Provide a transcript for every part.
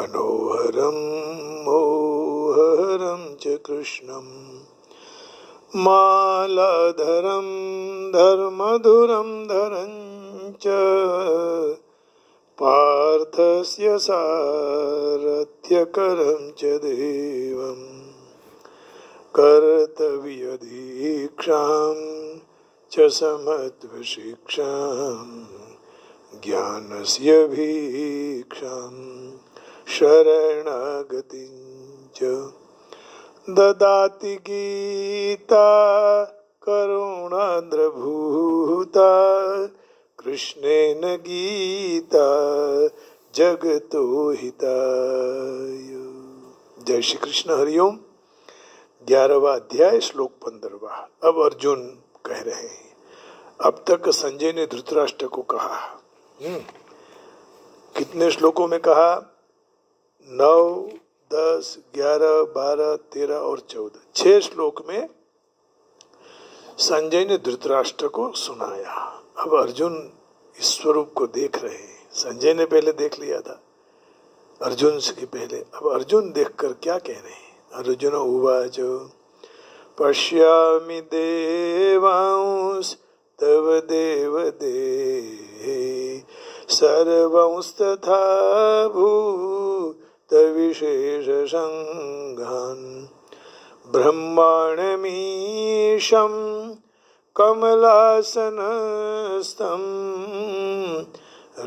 मनोहरं मोहरं च कृष्णं मालाधरं धर्मधुरं धरं च पार्थस्य सारथ्यकरं च देवं कर्तव्यदीक्षां च समत्वशिक्षां ज्ञानस्य भीक्षां शरणागतिं च ददाति गीता करुणाद्रभूता कृष्णेन गीता जगतो हिताय। जय श्री कृष्ण। हरिओम। 11वां अध्याय श्लोक 15वां। अब अर्जुन कह रहे हैं, अब तक संजय ने धृतराष्ट्र को कहा, कितने श्लोकों में कहा? 9, 10, 11, 12, 13 और 14, 6 श्लोक में संजय ने धृतराष्ट्र को सुनाया। अब अर्जुन इस स्वरूप को देख रहे हैं। संजय ने पहले देख लिया था, अर्जुन से पहले। अब अर्जुन देखकर क्या कह रहे हैं? अर्जुन उवाच पश्यामि देवांस तव देवदेहे सर्वंस्तथा भूत विशेषसंघान् ब्रह्माण्डमीशं कमलासनस्थं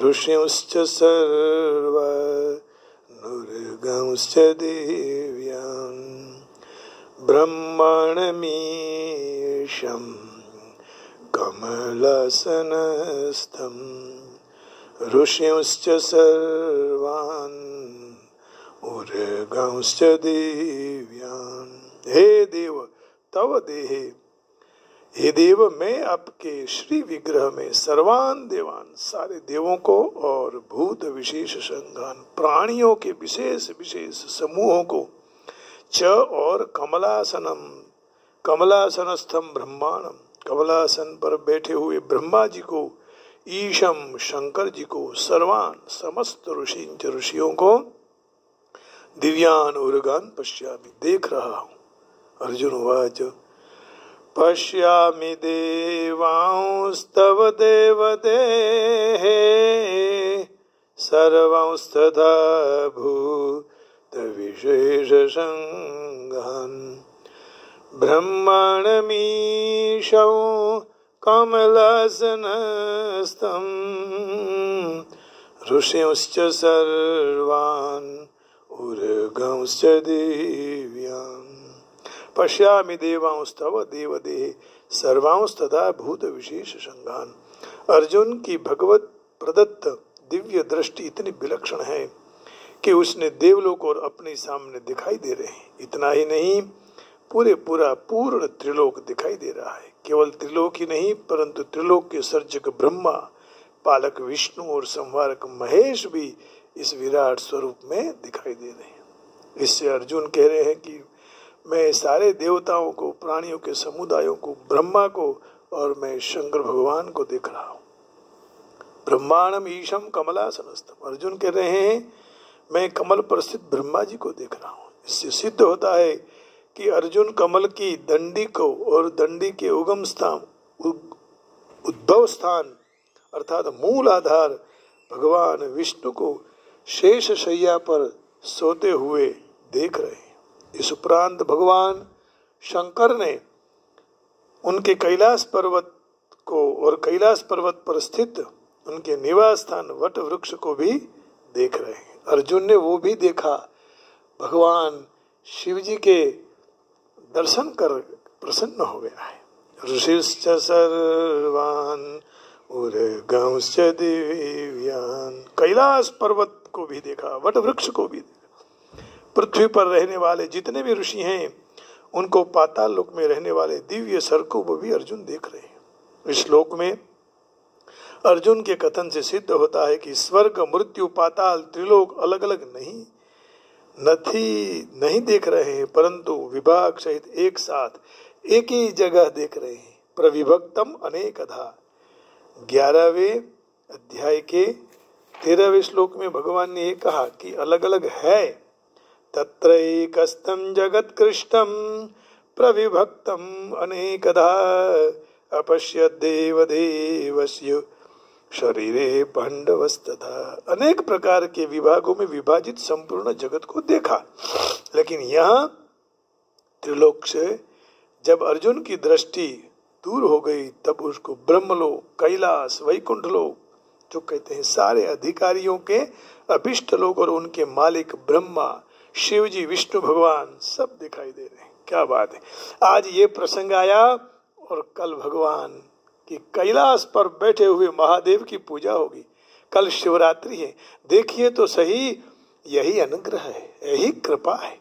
ऋषिंश्च सर्वानुर्गंश्च दिव्यान् ब्रह्माण्डमीशं कमलासनस्थं ऋषिंश्च सर्वान् उर्गंश्च दिव्यान्। हे देव तव देहे, हे देव मैं आपके श्री विग्रह में सर्वान देवान सारे देवों को और भूत विशेष संघान प्राणियों के विशेष विशेष समूहों को च और कमलासनम कमलासनस्थम ब्रह्मांडम कमलासन पर बैठे हुए ब्रह्मा जी को ईशम शंकर जी को सर्वान समस्त ऋषियों को दिव्यान उर्गान पश्यामि देख रहा हूँ। अर्जुन वाच पश्यामि देवांस्तव देवदेहे सर्वांस्तथा भूत विशेषसंघान् ब्रह्माण्डमीशं कमलासनस्थं ऋषिंश्च सर्वान् उर्गंश्च दिव्यान्। पश्यामि देवांस्तव देवदेहे सर्वांस्तथा भूत विशेष संघान। अर्जुन की भगवत प्रदत्त दिव्य दृष्टि इतनी विलक्षण है कि उसने देवलोक और अपने सामने दिखाई दे रहे हैं। इतना ही नहीं, पूर्ण त्रिलोक दिखाई दे रहा है। केवल त्रिलोक ही नहीं, परंतु त्रिलोक के सर्जक ब्रह्मा, पालक विष्णु और संहारक महेश भी इस विराट स्वरूप में दिखाई दे रहे हैं। इससे अर्जुन कह रहे हैं कि मैं सारे देवताओं को, प्राणियों के समुदायों को, ब्रह्मा को और मैं शंकर भगवान को देख रहा हूँ। ब्रह्मांडम ईशम कमलासनस्थम। अर्जुन कह रहे हैं मैं कमल पर स्थित ब्रह्मा जी को देख रहा हूँ। इससे सिद्ध होता है कि अर्जुन कमल की दंडी को और दंडी के उगम स्थान, उद्भव स्थान अर्थात मूल आधार भगवान विष्णु को शेष शैया पर सोते हुए देख रहे हैं। इस उपरांत भगवान शंकर ने उनके कैलाश पर्वत को और कैलाश पर्वत पर स्थित उनके निवास स्थान वट वृक्ष को भी देख रहे हैं। अर्जुन ने वो भी देखा। भगवान शिव जी के दर्शन कर प्रसन्न हो गया है। ऋषिश्च सर्वान् उर्गंश्च दिव्यान्। कैलाश पर्वत को भी देखा, वट वृक्ष को भी देखा। पृथ्वी पर रहने वाले जितने भी ऋषि हैं उनको पाताल लोक में रहने वाले दिव्य सर को भी अर्जुन देख रहे हैं। इस श्लोक में अर्जुन के कथन से सिद्ध होता है कि स्वर्ग, मृत्यु, पाताल, त्रिलोक अलग अलग नहीं देख रहे हैं, परंतु विभाग सहित एक साथ एक ही जगह देख रहे हैं। प्रविभक्तम अनेकधा 11वें अध्याय के 13वें श्लोक में भगवान ने ये कहा कि अलग अलग है। तत्रैकस्थं जगत कृष्णं प्रविभक्तम अनेकधा अपश्यत् देवदेवस्य शरीरे पांडवस्तथा। अनेक प्रकार के विभागों में विभाजित संपूर्ण जगत को देखा, लेकिन यहाँ त्रिलोक से जब अर्जुन की दृष्टि दूर हो गई तब उसको ब्रह्मलोक, कैलाश, वैकुंठ लोक, जो कहते हैं सारे अधिकारियों के अभिष्ट लोक और उनके मालिक ब्रह्मा, शिव जी, विष्णु भगवान सब दिखाई दे रहे हैं। क्या बात है। आज ये प्रसंग आया और कल भगवान की कैलाश पर बैठे हुए महादेव की पूजा होगी। कल शिवरात्रि है। देखिए तो सही, यही अनुग्रह है, यही कृपा है।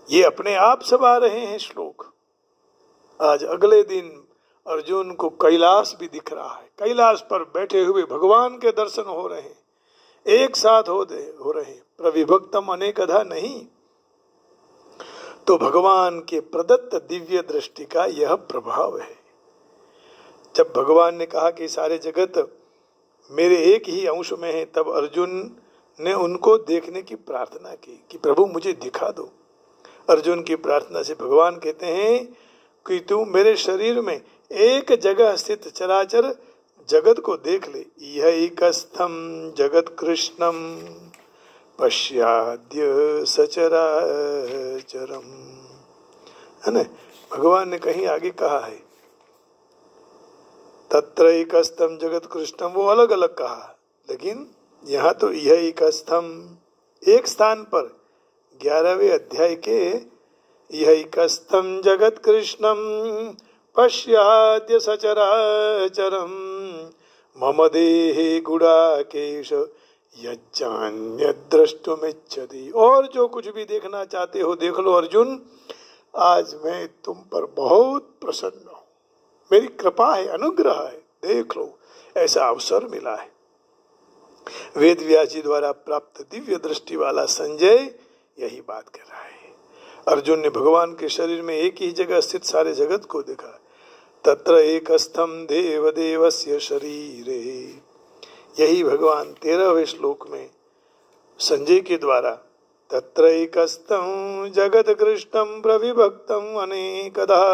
ये अपने आप सब आ रहे हैं श्लोक। आज अगले दिन अर्जुन को कैलाश भी दिख रहा है। कैलाश पर बैठे हुए भगवान के दर्शन हो रहे हैं, एक साथ हो रहे हैं। प्रविभक्तम अनेकधा नहीं, तो भगवान के प्रदत्त दिव्य दृष्टि का यह प्रभाव है। जब भगवान ने कहा कि सारे जगत मेरे एक ही अंश में है, तब अर्जुन ने उनको देखने की प्रार्थना की कि प्रभु मुझे दिखा दो। अर्जुन की प्रार्थना से भगवान कहते हैं कि तू मेरे शरीर में एक जगह स्थित चराचर जगत को देख ले। यैकस्थं जगत कृष्णम पश्याद्य सचराचरम, है ना। भगवान ने कहीं आगे कहा है तत्रैकस्थं जगत कृष्णम, वो अलग अलग कहा, लेकिन यहाँ तो यैकस्थं एक स्थान पर 11वें अध्याय के यैकस्थं जगत कृष्णम पश्याद्य सचराचरम मम देहे गुडाकेश यज्ञान्यद्रष्टुमिच्छति। और जो कुछ भी देखना चाहते हो देख लो अर्जुन, आज मैं तुम पर बहुत प्रसन्न हूँ, मेरी कृपा है, अनुग्रह है, देख लो। ऐसा अवसर मिला है। वेद व्यास जी द्वारा प्राप्त दिव्य दृष्टि वाला संजय यही बात कर रहा है। अर्जुन ने भगवान के शरीर में एक ही जगह स्थित सारे जगत को देखा। तत्र एकस्थं देवदेवस्य शरीरे, यही भगवान 13वें श्लोक में संजय के द्वारा तत्र एकस्थं जगत कृष्णं प्रविभक्तम अनेकधा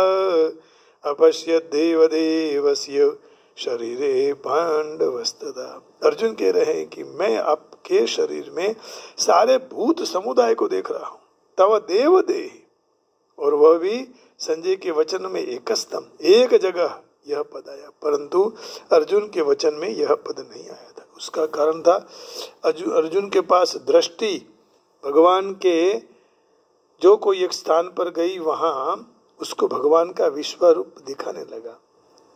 अपश्यत् देवदेवस्य शरीरे पांडवस्तदा। अर्जुन कह रहे हैं कि मैं आपके शरीर में सारे भूत समुदाय को देख रहा हूँ। तव देवदेह, और वह भी संजय के वचन में एकस्थम, एक जगह यह पद आया, परंतु अर्जुन के वचन में यह पद नहीं आया था। उसका कारण था अर्जुन के पास दृष्टि भगवान के जो कोई एक स्थान पर गई, वहां उसको भगवान का विश्व रूप दिखाने लगा।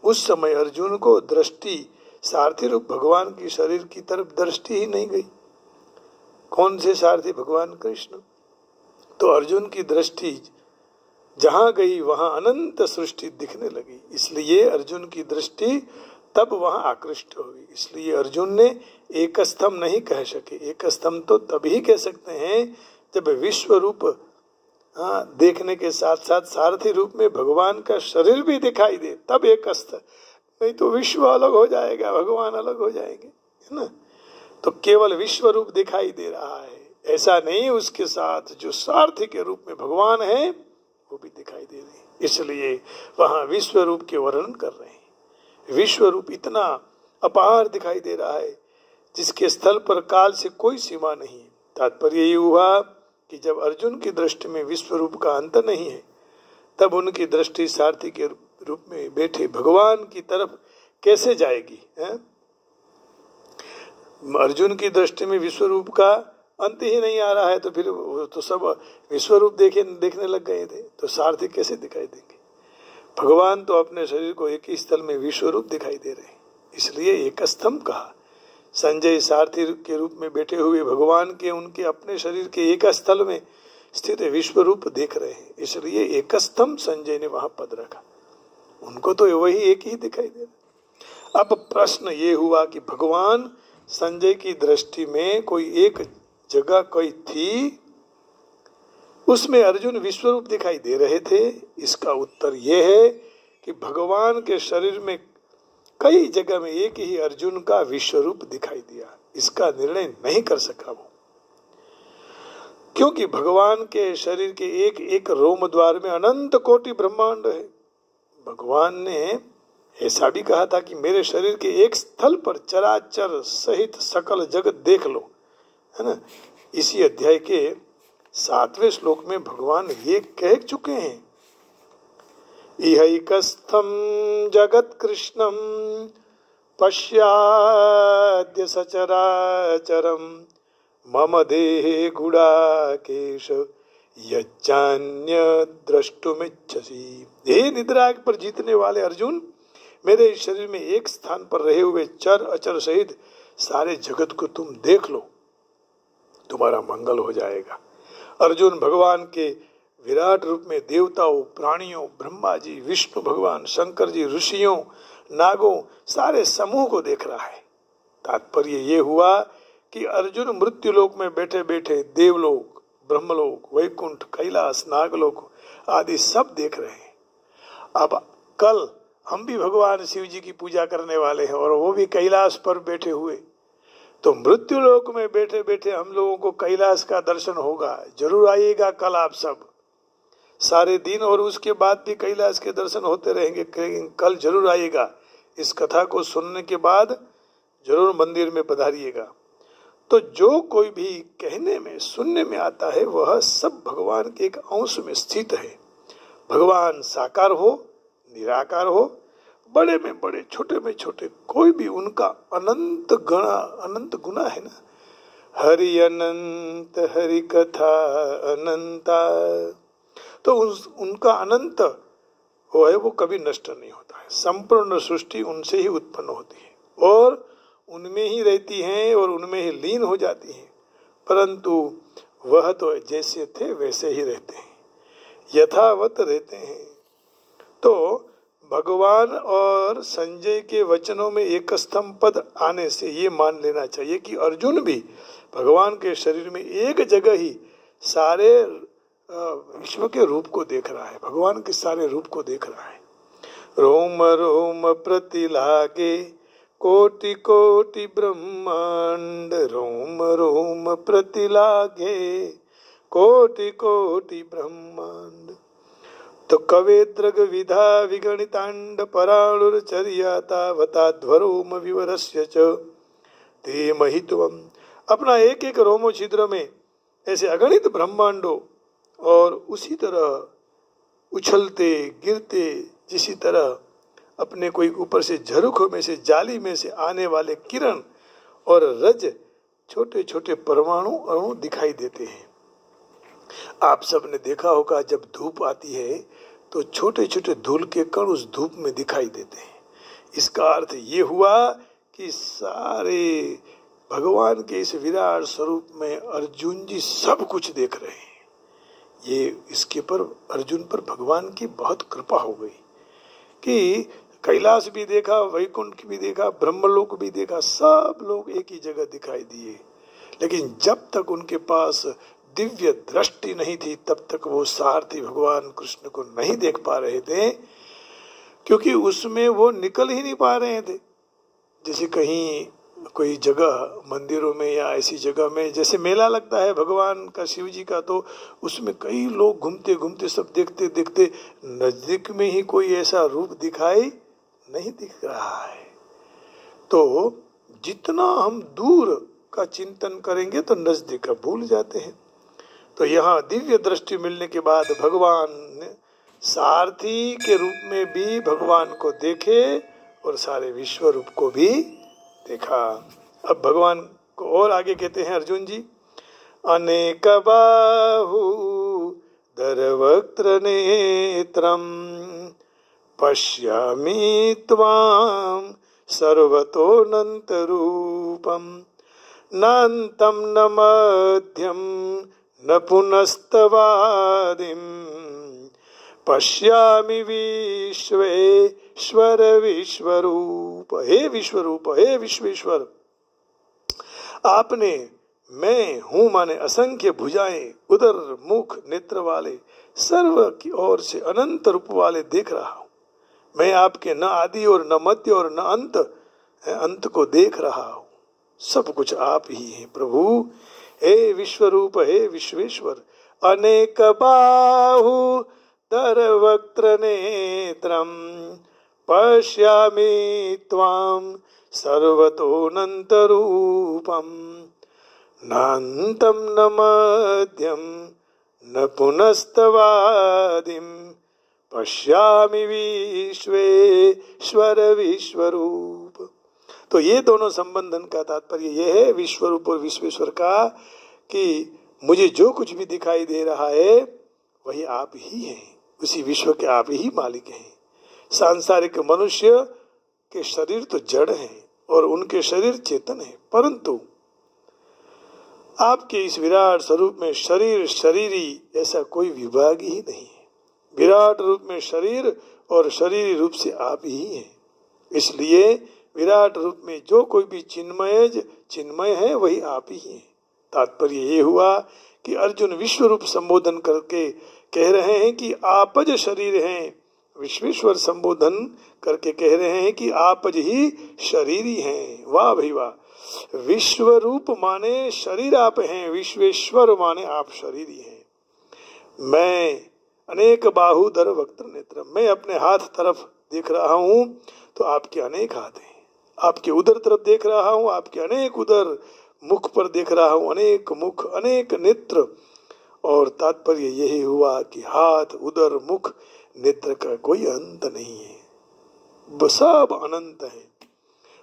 उस समय अर्जुन को दृष्टि सारथी रूप भगवान की शरीर की तरफ दृष्टि ही नहीं गई। कौन से सारथी? भगवान कृष्ण। तो अर्जुन की दृष्टि जहां गई वहां अनंत सृष्टि दिखने लगी, इसलिए अर्जुन की दृष्टि तब वहां आकृष्ट हुई। इसलिए अर्जुन ने एकस्थम नहीं कह सके। एकस्थम तो तभी कह सकते हैं जब विश्व रूप देखने के साथ साथ सारथी रूप में भगवान का शरीर भी दिखाई दे, तब एकस्थ। नहीं तो विश्व अलग हो जाएगा, भगवान अलग हो जाएंगे, है ना। तो केवल विश्व रूप दिखाई दे रहा है, ऐसा नहीं, उसके साथ जो सारथी के रूप में भगवान है वो भी दिखाई दे रहे हैं। इसलिए वहां विश्व रूप के वर्णन कर रहे हैं। विश्व रूप इतना अपार दिखाई दे रहा है जिसके स्थल पर काल से कोई सीमा नहीं है। तात्पर्य ये हुआ कि जब अर्जुन की दृष्टि में विश्व रूप का अंत नहीं है, तब उनकी दृष्टि सारथी के रूप में बैठे भगवान की तरफ कैसे जाएगी, है? अर्जुन की दृष्टि में विश्व रूप का अंत ही नहीं आ रहा है, तो फिर तो सब विश्व रूप देखने लग गए थे, तो सारथी कैसे दिखाई देंगे? भगवान तो अपने शरीर को एक ही स्थल में विश्व रूप दिखाई दे रहे हैं, इसलिए एकस्थम कहा। संजय सारथी के रूप में बैठे हुए भगवान के उनके अपने शरीर के एक स्थल में स्थित विश्व रूप देख रहे हैं, इसलिए एकस्थम संजय ने वहां पद रखा। उनको तो वही एक ही दिखाई दे रहा। अब प्रश्न ये हुआ कि भगवान संजय की दृष्टि में कोई एक जगह कोई थी, उसमें अर्जुन विश्व रूप दिखाई दे रहे थे। इसका उत्तर यह है कि भगवान के शरीर में कई जगह में एक ही अर्जुन का विश्व रूप दिखाई दिया। इसका निर्णय नहीं कर सका वो, क्योंकि भगवान के शरीर के एक एक रोम द्वार में अनंत कोटि ब्रह्मांड है। भगवान ने ऐसा भी कहा था कि मेरे शरीर के एक स्थल पर चराचर सहित सकल जगत देख लो, है ना। इसी अध्याय के 7वें श्लोक में भगवान ये कह चुके हैं, इहैकस्थं जगत कृष्णं पश्याद्य सचराचरं मम देहे गुडाकेश यच्चान्य द्रष्टुमिच्छसि। हे निद्रा पर जीतने वाले अर्जुन, मेरे शरीर में एक स्थान पर रहे हुए चर अचर सहित सारे जगत को तुम देख लो, तुम्हारा मंगल हो जाएगा। अर्जुन भगवान के विराट रूप में देवताओं, प्राणियों, ब्रह्मा जी, विष्णु भगवान, शंकर जी, ऋषियों, नागों, सारे समूह को देख रहा है। तात्पर्य ये हुआ कि अर्जुन मृत्युलोक में बैठे बैठे देवलोक, ब्रह्मलोक, वैकुंठ, कैलाश, नागलोक आदि सब देख रहे हैं। अब कल हम भी भगवान शिव जी की पूजा करने वाले हैं और वो भी कैलाश पर बैठे हुए, तो मृत्युलोक में बैठे बैठे हम लोगों को कैलाश का दर्शन होगा। जरूर आइएगा कल आप सब, सारे दिन और उसके बाद भी कैलाश के दर्शन होते रहेंगे, लेकिन कल जरूर आइएगा। इस कथा को सुनने के बाद जरूर मंदिर में पधारिएगा। तो जो कोई भी कहने में, सुनने में आता है, वह सब भगवान के एक अंश में स्थित है। भगवान साकार हो, निराकार हो, बड़े में बड़े, छोटे में छोटे, कोई भी उनका अनंत गुना है ना। हरि अनंत हरि कथा अनंता, तो उनका अनंत वो है, वो कभी नष्ट नहीं होता है। संपूर्ण सृष्टि उनसे ही उत्पन्न होती है और उनमें ही रहती हैं और उनमें ही लीन हो जाती हैं, परंतु वह तो जैसे थे वैसे ही रहते हैं, यथावत रहते हैं। तो भगवान और संजय के वचनों में एक स्तंभ पद आने से ये मान लेना चाहिए कि अर्जुन भी भगवान के शरीर में एक जगह ही सारे विश्व के रूप को देख रहा है, भगवान के सारे रूप को देख रहा है। रोम रोम प्रतिलागे कोटि कोटि ब्रह्मांड, रोम रोम प्रतिलागे कोटि कोटि ब्रह्मांड। तो कवेद्रग विधा विगणितांड पराणुर्चर्यातावताध्वरोम विवरस्य च ते महित्वम। अपना एक एक रोमो छिद्र में ऐसे अगणित ब्रह्मांडों और उसी तरह उछलते गिरते, जिसी तरह अपने कोई ऊपर से झरोखों में से, जाली में से आने वाले किरण और रज, छोटे छोटे परमाणु अणु दिखाई देते हैं। आप सबने देखा होगा जब धूप आती है तो छोटे छोटे धूल के कण उस धूप में दिखाई देते हैं। इसका अर्थ ये हुआ कि सारे भगवान के इस विराट स्वरूप में अर्जुन जी सब कुछ देख रहे हैं। ये इसके पर अर्जुन पर भगवान की बहुत कृपा हो गई कि कैलाश भी देखा, वैकुंठ भी देखा, ब्रह्मलोक भी देखा, सब लोग एक ही जगह दिखाई दिए। लेकिन जब तक उनके पास दिव्य दृष्टि नहीं थी तब तक वो सारथी भगवान कृष्ण को नहीं देख पा रहे थे, क्योंकि उसमें वो निकल ही नहीं पा रहे थे। जैसे कहीं कोई जगह मंदिरों में या ऐसी जगह में जैसे मेला लगता है भगवान का, शिव जी का, तो उसमें कई लोग घूमते घूमते सब देखते देखते नजदीक में ही कोई ऐसा रूप दिखाई नहीं दिख रहा है। तो जितना हम दूर का चिंतन करेंगे तो नजदीक का भूल जाते हैं। तो यहाँ दिव्य दृष्टि मिलने के बाद भगवान ने सारथी के रूप में भी भगवान को देखे और सारे विश्व रूप को भी देखा। अब भगवान को और आगे कहते हैं अर्जुन जी, अनेक बाहु दरवक्त्र नेत्रम पश्यामि त्वां सर्वतोऽनंत रूपम नान्तं न मध्यम न पुनस्तवादिम पश्यामि विश्वेश्वर विश्वरूप। हे विश्वरूप, हे विश्वेश्वर, आपने मैं हूँ माने असंख्य भुजाएं, उदर, मुख, नेत्र वाले, सर्व की ओर से अनंत रूप वाले देख रहा हूँ। मैं आपके न आदि और न मध्य और न अंत को देख रहा हूँ। सब कुछ आप ही हैं प्रभु। हे विश्वरूप, हे विश्वेश्वर, अनेक बाहु दर वक्त्र नेत्रम पश्यामि त्वां सर्वतोऽनन्तरूपं नान्तं न मध्यं न पुनस्तवादिं पश्यामि विश्वेश्वर विश्वरूप। तो ये दोनों संबंधन का तात्पर्य ये है विश्वरूप और विश्वेश्वर का, कि मुझे जो कुछ भी दिखाई दे रहा है वही आप ही हैं, उसी विश्व के आप ही मालिक हैं। सांसारिक मनुष्य के शरीर तो जड़ हैं और उनके शरीर चेतन है, परंतु आपके इस विराट स्वरूप में शरीर शरीरी ऐसा कोई विभाग ही नहीं है। विराट रूप में शरीर और शरीरी रूप से आप ही हैं। इसलिए विराट रूप में जो कोई भी चिन्मय है वही आप ही हैं। तात्पर्य ये हुआ कि अर्जुन विश्व रूप संबोधन करके कह रहे हैं कि आपज शरीर हैं, विश्वेश्वर संबोधन करके कह रहे हैं कि आपज ही शरीरी हैं। वाह भाई वाह, विश्व रूप माने शरीर आप हैं, विश्वेश्वर माने आप शरीरी हैं। मैं अनेक बाहुधर वक्त्र नेत्र, मैं अपने हाथ तरफ देख रहा हूं तो आपके अनेक हाथ हैं, आपके उदर तरफ देख रहा हूं, आपके अनेक उदर, मुख पर देख रहा हूं अनेक मुख, अनेक नेत्र। और तात्पर्य यही हुआ कि हाथ, उदर, मुख, नेत्र का कोई अंत नहीं है, सब अनंत है।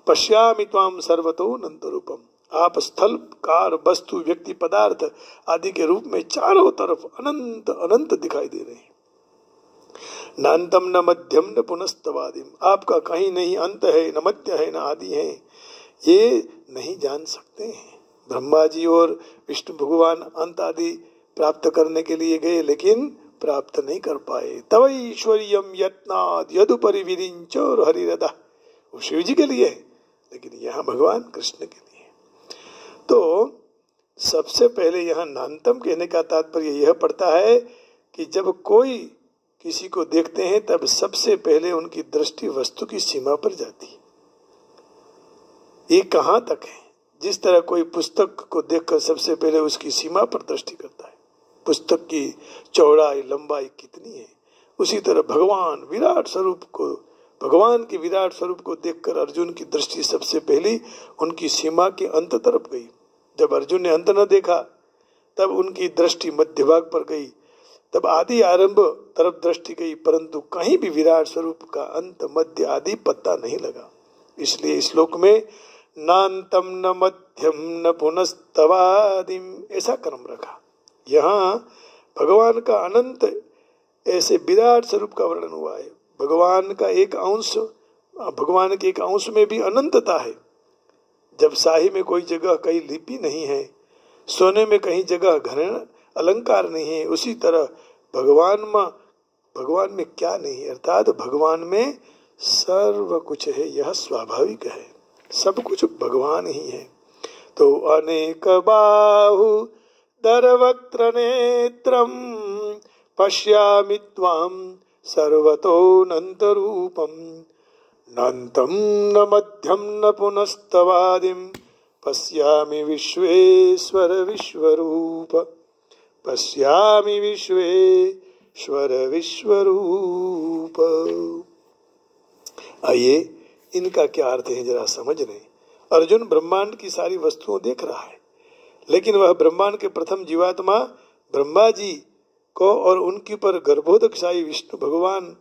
पश्यामि त्वाम सर्वतो अनंत रूपम, आप स्थल, कार, वस्तु, व्यक्ति, पदार्थ आदि के रूप में चारों तरफ अनंत अनंत दिखाई दे रहे हैं। नान्तम न मध्यम न पुनस्तवादिम, आपका कहीं नहीं अंत है, न मध्य है, न आदि है, ये नहीं जान सकते हैं। ब्रह्मा जी और विष्णु भगवान अंत आदि प्राप्त करने के लिए गए लेकिन प्राप्त नहीं कर पाए। तव ईश्वरीयम यत्नाद यदुपरि विरिंचोर हरिरदा, वो शिव जी के लिए है, लेकिन यहाँ भगवान कृष्ण के लिए। तो सबसे पहले यहाँ नान्तम कहने का तात्पर्य यह पड़ता है कि जब कोई किसी को देखते हैं तब सबसे पहले उनकी दृष्टि वस्तु की सीमा पर जाती है। ये कहाँ तक है? जिस तरह कोई पुस्तक को देखकर सबसे पहले उसकी सीमा पर दृष्टि करता है, पुस्तक की चौड़ाई लंबाई कितनी है, उसी तरह भगवान विराट स्वरूप को, भगवान के विराट स्वरूप को देखकर अर्जुन की दृष्टि सबसे पहली उनकी सीमा के अंत तरफ गई। जब अर्जुन ने अंत न देखा तब उनकी दृष्टि मध्य भाग पर गई, तब आदि आरंभ तरफ दृष्टि गई, परंतु कहीं भी विराट स्वरूप का अंत मध्य आदि पता नहीं लगा। इसलिए इस श्लोक में नान्तम न मध्यम न पुनस्तवादिम ऐसा क्रम रखा। यहाँ भगवान का अनंत ऐसे विराट स्वरूप का वर्णन हुआ है। भगवान का एक अंश, भगवान के एक अंश में भी अनंतता है। जब शाही में कोई जगह कहीं लिपि नहीं है, सोने में कहीं जगह घन अलंकार नहीं है, उसी तरह भगवान में क्या नहीं है, अर्थात भगवान में सर्व कुछ है, यह स्वाभाविक है, सब कुछ भगवान ही है। तो अनेक बाहु दर वक्त्र नेत्रम पश्यामि त्वां सर्वतोऽनंत रूपम नान्तं न मध्यम न पुनस्तवादिं पश्यामि विश्वेश्वर विश्वरूप, पश्यामि विश्वेश्वर विश्वरूप। आइए इनका क्या अर्थ है जरा समझ लें। अर्जुन ब्रह्मांड की सारी वस्तुओं देख रहा है, लेकिन वह ब्रह्मांड के प्रथम जीवात्मा ब्रह्मा जी को और उनके पर गर्भोदकशाही विष्णु भगवान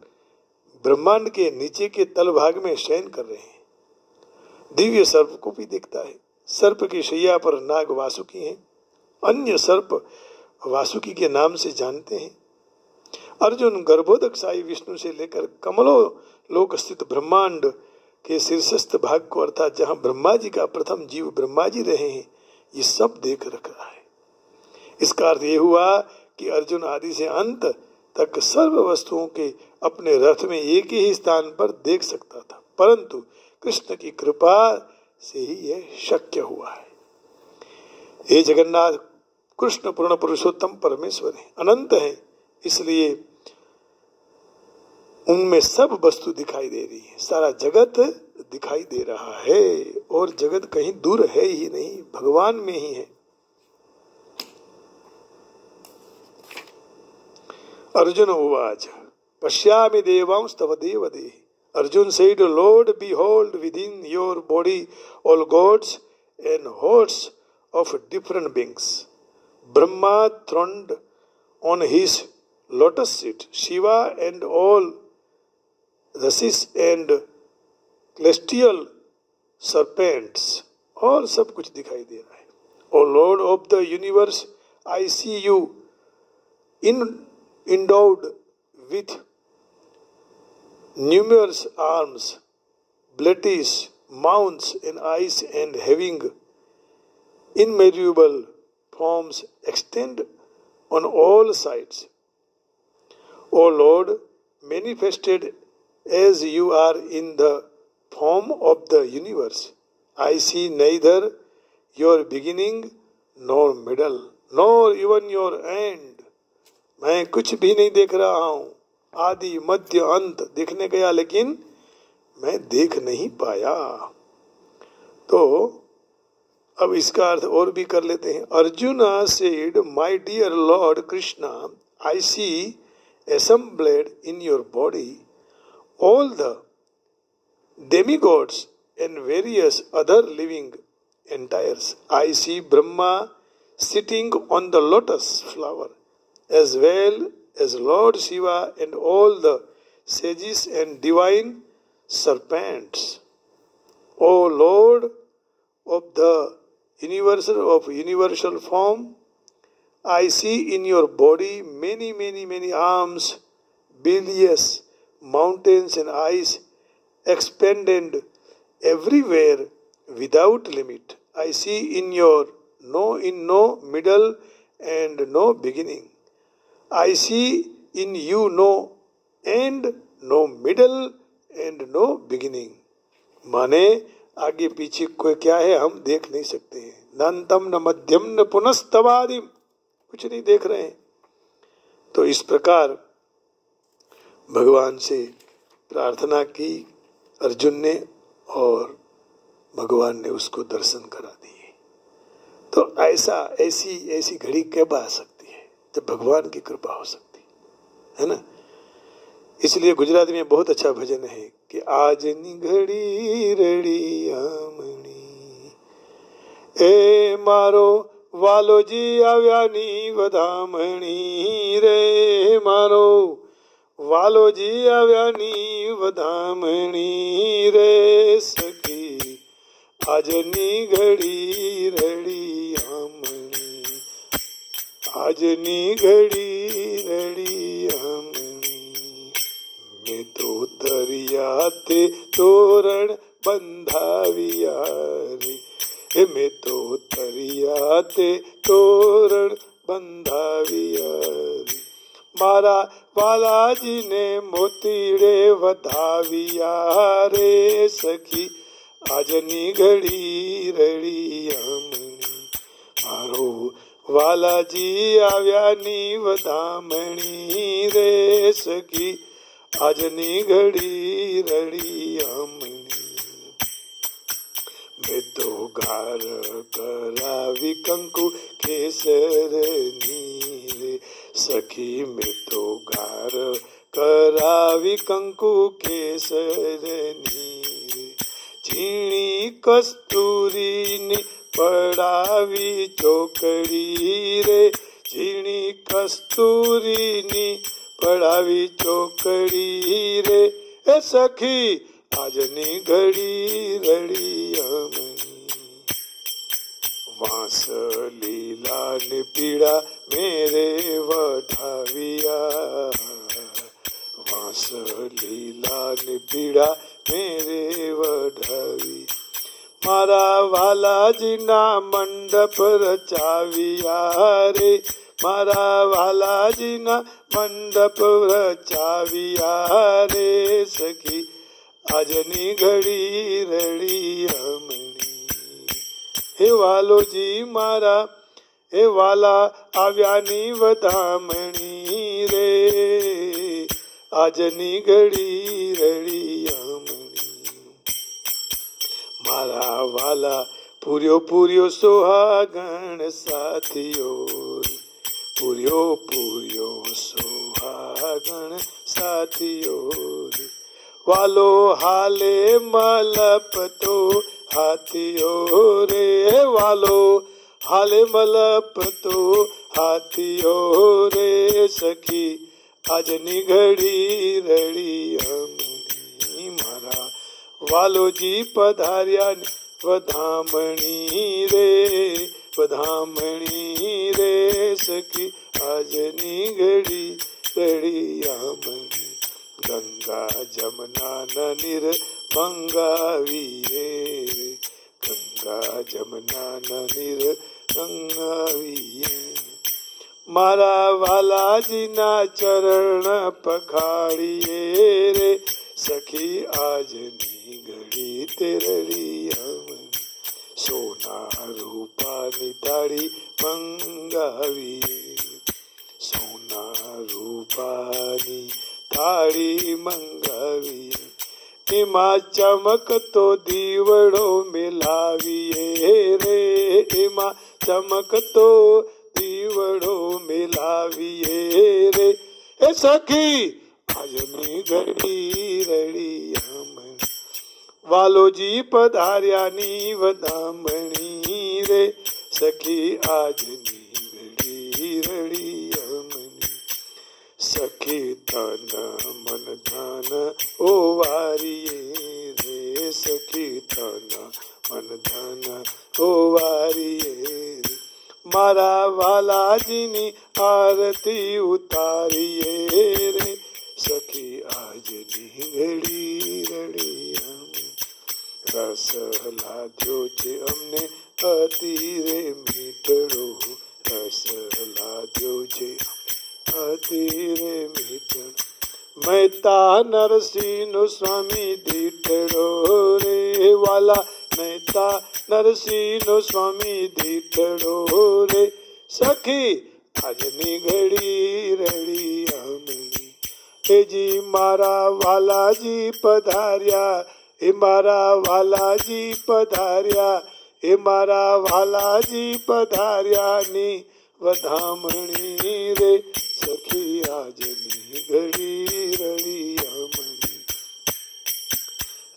ब्रह्मांड के नीचे के तल भाग में शयन कर रहे हैं। दिव्य सर्प को भी देखता है। सर्प की शैया पर नाग वासुकी हैं, अन्य सर्प वासुकी के नाम से जानते हैं। अर्जुन गर्भोदकशाही विष्णु से लेकर कमलो लोक स्थित ब्रह्मांड के शीर्षस्थ भाग को, अर्थात जहां ब्रह्मा जी का प्रथम जीव ब्रह्मा जी रहे हैं, ये सब देख रखा है। इसका अर्थ ये हुआ कि अर्जुन आदि से अंत तक सर्व वस्तुओं के अपने रथ में एक ही स्थान पर देख सकता था, परंतु कृष्ण की कृपा से ही यह शक्य हुआ है। हे जगन्नाथ, कृष्ण पूर्ण पुरुषोत्तम परमेश्वर है, अनंत है, इसलिए उनमें सब वस्तु दिखाई दे रही है, सारा जगत दिखाई दे रहा है और जगत कहीं दूर है ही नहीं, भगवान में ही है। अर्जुन उवाच पश्यामि देवांस्तव देवदेः। Arjun said, Lord, behold within your body all gods and hosts of different beings. Brahma throned on his lotus seat, Shiva and all rishis and celestial serpents, और सब कुछ दिखाई दे रहा है। O Lord of the universe, I see you endowed with numerous arms, blades, mounts and eyes, and having immeasurable forms extend on all sides. O Lord, manifested as you are in the form of the universe, I see neither your beginning nor middle nor even your end. मैं कुछ भी नहीं देख रहा हूँ, आदि मध्य अंत देखने गया लेकिन मैं देख नहीं पाया। तो अब इसका अर्थ और भी कर लेते हैं। Arjuna said, my dear lord Krishna, I see assembled in your body all the demigods and various other living entities. I see Brahma sitting on the lotus flower, as well as Lord Shiva and all the sages and divine serpents. O Lord of the universal form, I see in your body many arms, bilious mountains and eyes expanded everywhere without limit. I see in no middle and no beginning. I see in you no end, no middle and no beginning. माने आगे पीछे कोई क्या है हम देख नहीं सकते हैं। न अंतम न मध्यम न पुनस्तवादिम, कुछ नहीं देख रहे हैं। तो इस प्रकार भगवान से प्रार्थना की अर्जुन ने और भगवान ने उसको दर्शन करा दिए। तो ऐसी घड़ी कब आ सकती है? जब भगवान की कृपा हो सकती है ना। इसलिए गुजराती में बहुत अच्छा भजन है कि आज घड़ी रड़ी आमणी, ए मारो वालोजी આવ્યાની વધામણી રે, મારો વાલોજી આવ્યાની વધામણી રે, સખી આજની ઘડી રડી આમણી, આજની ઘડી રડી આમણી, મેં તો દરિયાતે તોરણ બંધાવ્યા રે, मैं तो तरियाते तोरण बंधाविया, मारा बालाजी ने मोतीड़े वधाविया रे, सखी आजनी घड़ी रड़ी आमणी, मारो वालाजी आव्यानी वधामणी रे, सखी आजनी घड़ी रड़ी आमणी। मैं तो गार करावी कंकु केसर नीरे, सखी मैं तो गार करावी कंकु केसर नीरे, झीणी कस्तूरी ने पड़ावी चोकड़ी रे, झीणी कस्तूरी ने पड़ावी चोकड़ी रे, ए सखी आजनी घड़ी रड़ी आमणी, वास लीला ने पीड़ा मेरे वठाविया, वास लीला ने पीड़ा मेरे वठावी, मारा वाला जी ना मंडप रचाविया रे, मारा वाला जी ना मंडप रचाविया रे, सखी आजनी घड़ी रड़ी आमणी, हे वालो जी मारा हे वाला आव्यानी वधामणी रे, આજની ઘડી રળિયામણી મારા વાલા પૂર્યો પૂર્યો સોહાગણ સાથીઓ પૂર્યો પૂર્યો સોહાગણ સાથીઓ વાલો હાલે મલપતો હાથીઓ રે વાલો હાલે મલપતો હાથીઓ રે સખી આજની ઘડી રળિયામણી મારા વાલોજી પધાર્યા વધામણી રે વધામણી રે સખી આજની ઘડી રળિયામણી ગંગા જમના નીર મંગાવીએ ગંગા જમના નીર મંગાવીએ મારા વાલાજીના ચરણ પખાડીએ રે સખી આજની ઘડી તે રળિયામણી સોના રૂપાની તાળી મંગાવીએ સોના રૂપાની થાળી મંગાવીએ એમાં ચમકતો દીવડો મિલાવીએ રે એમાં ચમકતો દીવડો મિલાવીએ રે એ સખી આજની ઘડી રળિયામણી વાલોજી પધાર્યાની વધામણી રે સખી આજની ઘડી રળિયામણી સખી તન મન ધન ઓવારીએ રે સખી તન મન ધન ઓવારીએ મારા વાલાજીની આરતી ઉતારીએ રે સખી આજની ઘડી રળિયામણી રસ લાદ્યો છે અમને અતિ રે મીઠડો રસ લાદ્યો છે અતિ રે મીઠડો મહેતા નરસિંહનો સ્વામી દીઠડો રે વાલા મહેતા નરસિંહનો સ્વામી દીઠડો રે સખી આજની ઘડી રળિયામણી એજી મારા વાલાજી પધાર્યા એ મારા વાલાજી પધાર્યા એ મારા વાલાજી પધાર્યાની વધામણી રે સખી આજની ઘડી રળિયામણી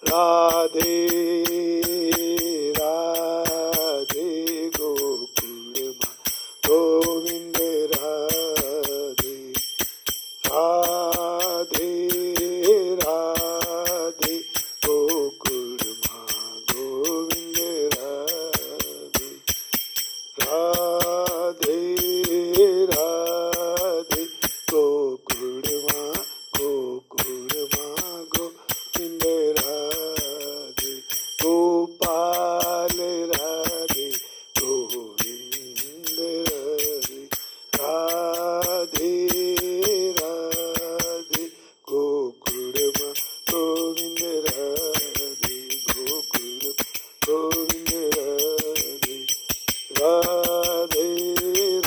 રાધે રાધે ગોકુળમાં ગોવિંદ રાધે રાધે રાધે ગોકુળમાં ગોવિંદ રાધે રાધે રાધે ગોકુળમાં ગોકુળમાં ગોવિંદ રાધે ગોપાલ રાધે ગોવિંદ રાધે રાધે રાધે ગોકુળમાં ગોવિંદ રાધે ગોકુળ ગોવિંદ રાધે રાધે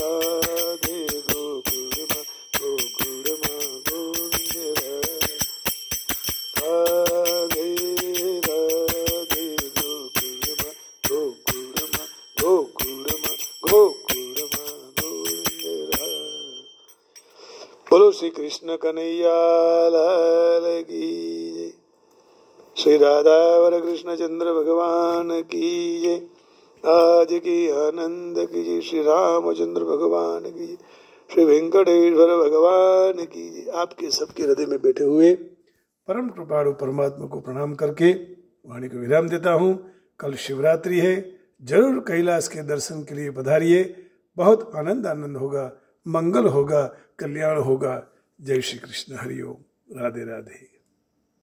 રાધે ગોકુળમાં ગોકુળમાં ગોવિંદ રાધે રાધે રાધે ગોકુળમાં ગોકુળમાં ગોકુળમાં ગોકુળમાં ગોવિંદ રાધે બોલો શ્રી કૃષ્ણ કનૈયા લાલ કી જય श्री राधावर कृष्ण चंद्र भगवान की जय आज की आनंद की जय श्री रामचंद्र भगवान की जय श्री वेंकटेश्वर भगवान की जय आपके सबके हृदय में बैठे हुए परम कृपालु परमात्मा को प्रणाम करके वाणी को विराम देता हूँ। कल शिवरात्रि है, जरूर कैलाश के दर्शन के लिए पधारिए। बहुत आनंद होगा, मंगल होगा, कल्याण होगा। जय श्री कृष्ण, हरि ओम, राधे राधे।